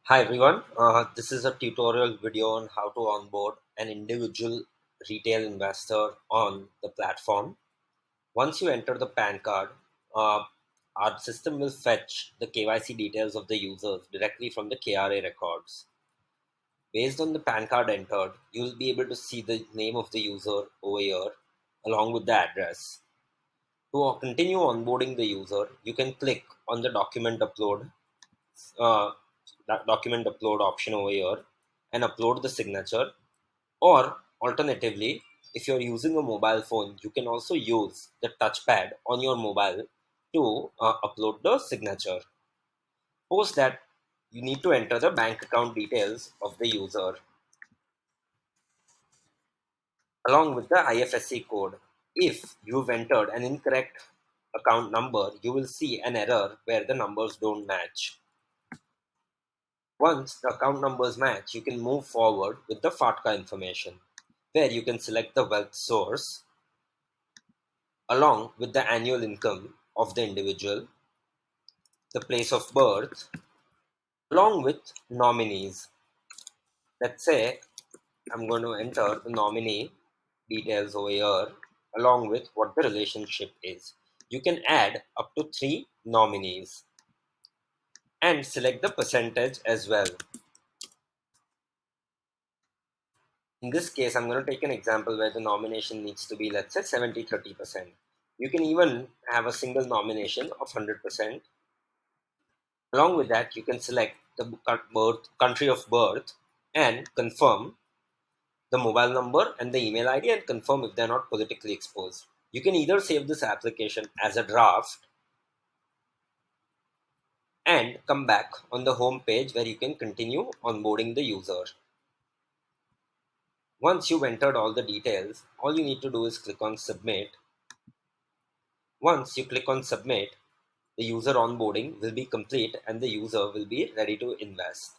Hi everyone, this is a tutorial video on how to onboard an individual retail investor on the platform. Once you enter the PAN card, uh, our system will fetch the KYC details of the users directly from the KRA records. Based on the PAN card entered, you will be able to see the name of the user over here along with the address. To continue onboarding the user, you can click on the uh, document upload option over here and upload the signature, or alternatively, if you're using a mobile phone, you can also use the touchpad on your mobile to upload the signature. Post that, you need to enter the bank account details of the user along with the IFSC code. If you've entered an incorrect account number, you will see an error where the numbers don't match. Once the account numbers match, you can move forward with the FATCA information, where you can select the wealth source along with the annual income of the individual, the place of birth, along with nominees. Let's say I'm going to enter the nominee details over here along with what the relationship is. You can add up to 3 nominees and select the percentage as well. In this case, I'm going to take an example where the nomination needs to be, let's say, 70-30%. You can even have a single nomination of 100%. Along with that, you can select the country of birth and confirm the mobile number and the email ID and confirm if they're not politically exposed. You can either save this application as a draft and come back on the home page where you can continue onboarding the user. Once you've entered all the details, all you need to do is click on submit. Once you click on submit, the user onboarding will be complete and the user will be ready to invest.